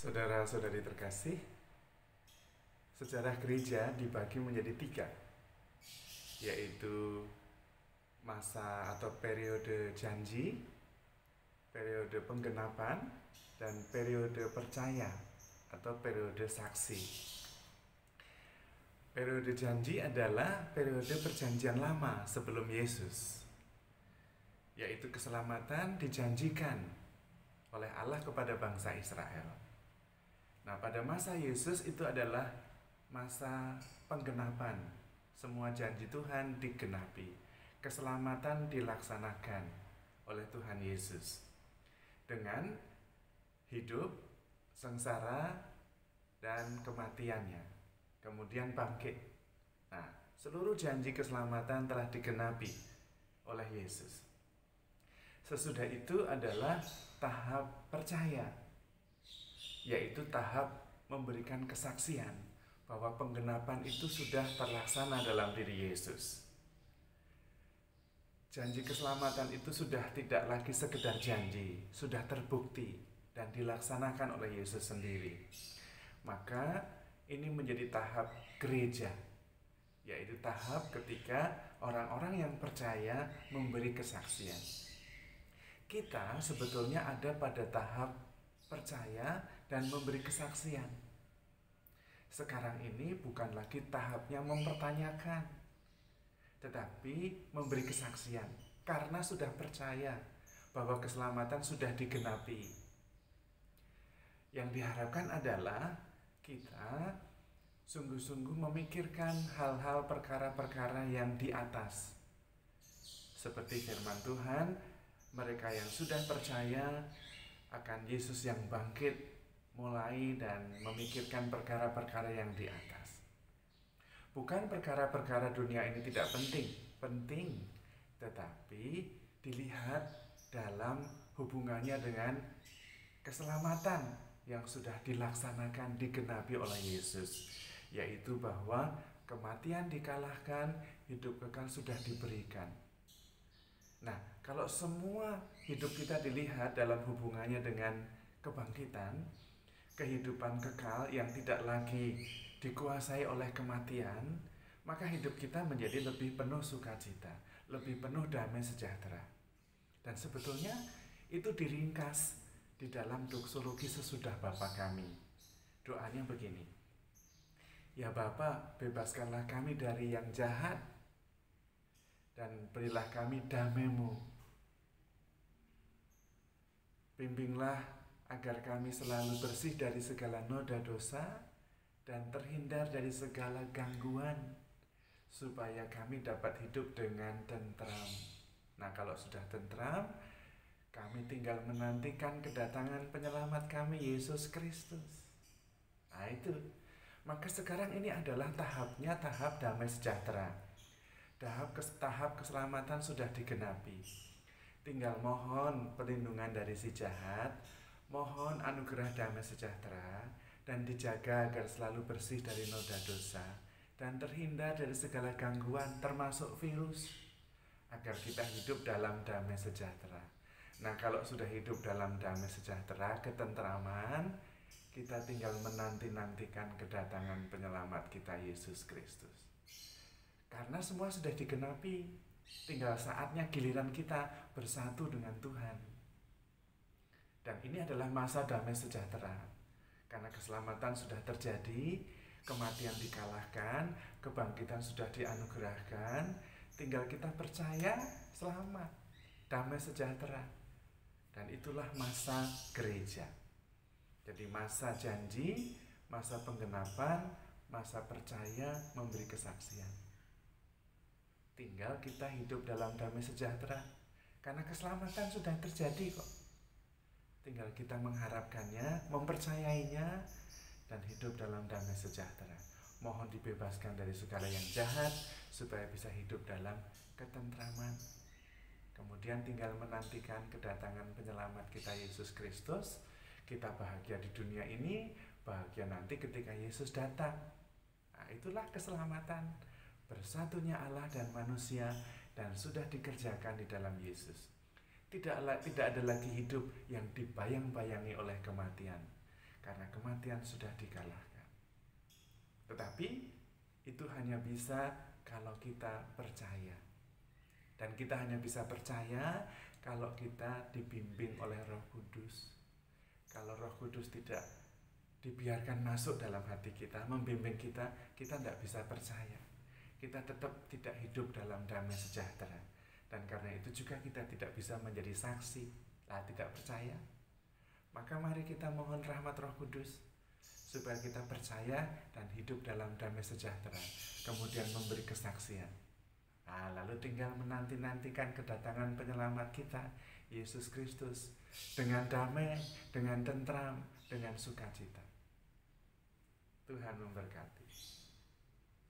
Saudara-saudari terkasih, sejarah gereja dibagi menjadi 3, yaitu masa atau periode janji, periode penggenapan, dan periode percaya atau periode saksi. Periode janji adalah periode perjanjian lama sebelum Yesus, yaitu keselamatan dijanjikan oleh Allah kepada bangsa Israel. Nah, pada masa Yesus itu adalah masa penggenapan. Semua janji Tuhan digenapi. Keselamatan dilaksanakan oleh Tuhan Yesus dengan hidup, sengsara, dan kematiannya. Kemudian bangkit. Nah, seluruh janji keselamatan telah digenapi oleh Yesus. Sesudah itu adalah tahap percaya, yaitu tahap memberikan kesaksian bahwa penggenapan itu sudah terlaksana dalam diri Yesus. Janji keselamatan itu sudah tidak lagi sekedar janji, sudah terbukti dan dilaksanakan oleh Yesus sendiri. Maka ini menjadi tahap gereja, yaitu tahap ketika orang-orang yang percaya memberi kesaksian. Kita sebetulnya ada pada tahap percaya dan memberi kesaksian. Sekarang ini bukan lagi tahapnya mempertanyakan, tetapi memberi kesaksian karena sudah percaya bahwa keselamatan sudah digenapi. Yang diharapkan adalah kita sungguh-sungguh memikirkan hal-hal perkara-perkara yang di atas. Seperti firman Tuhan, mereka yang sudah percaya akan Yesus yang bangkit mulai dan memikirkan perkara-perkara yang di atas. Bukan perkara-perkara dunia ini tidak penting, tetapi dilihat dalam hubungannya dengan keselamatan yang sudah dilaksanakan, digenapi oleh Yesus, yaitu bahwa kematian dikalahkan, hidup kekal sudah diberikan. Nah, kalau semua hidup kita dilihat dalam hubungannya dengan kebangkitan, kehidupan kekal yang tidak lagi dikuasai oleh kematian, maka hidup kita menjadi lebih penuh sukacita, lebih penuh damai sejahtera. Dan sebetulnya itu diringkas di dalam doksologi sesudah Bapa kami. Doanya begini: ya Bapa, bebaskanlah kami dari yang jahat, dan berilah kami damai-Mu. Bimbinglah agar kami selalu bersih dari segala noda dosa dan terhindar dari segala gangguan, supaya kami dapat hidup dengan tentram. Nah, kalau sudah tentram, kami tinggal menantikan kedatangan penyelamat kami, Yesus Kristus. Nah itu, maka sekarang ini adalah tahapnya, tahap damai sejahtera. Tahap keselamatan sudah digenapi. Tinggal mohon perlindungan dari si jahat, mohon anugerah damai sejahtera, dan dijaga agar selalu bersih dari noda dosa dan terhindar dari segala gangguan termasuk virus, agar kita hidup dalam damai sejahtera. Nah, kalau sudah hidup dalam damai sejahtera, ketentraman, kita tinggal menanti-nantikan kedatangan penyelamat kita, Yesus Kristus. Karena semua sudah digenapi, tinggal saatnya giliran kita bersatu dengan Tuhan. Dan ini adalah masa damai sejahtera, karena keselamatan sudah terjadi, kematian dikalahkan, kebangkitan sudah dianugerahkan, tinggal kita percaya, selamat, damai sejahtera. Dan itulah masa gereja. Jadi masa janji, masa penggenapan, masa percaya, memberi kesaksian. Tinggal kita hidup dalam damai sejahtera, karena keselamatan sudah terjadi kok. Tinggal kita mengharapkannya, mempercayainya, dan hidup dalam damai sejahtera. Mohon dibebaskan dari segala yang jahat, supaya bisa hidup dalam ketentraman. Kemudian tinggal menantikan kedatangan penyelamat kita, Yesus Kristus. Kita bahagia di dunia ini, bahagia nanti ketika Yesus datang. Nah, itulah keselamatan, bersatunya Allah dan manusia, dan sudah dikerjakan di dalam Yesus. Tidak ada lagi hidup yang dibayang-bayangi oleh kematian, karena kematian sudah dikalahkan. Tetapi itu hanya bisa kalau kita percaya. Dan kita hanya bisa percaya kalau kita dibimbing oleh Roh Kudus. Kalau Roh Kudus tidak dibiarkan masuk dalam hati kita, membimbing kita, kita tidak bisa percaya. Kita tetap tidak hidup dalam damai sejahtera. Dan karena itu juga kita tidak bisa menjadi saksi, tidak percaya. Maka mari kita mohon rahmat Roh Kudus, supaya kita percaya dan hidup dalam damai sejahtera, kemudian memberi kesaksian. Lalu tinggal menanti-nantikan kedatangan penyelamat kita, Yesus Kristus, dengan damai, dengan tentram, dengan sukacita. Tuhan memberkati.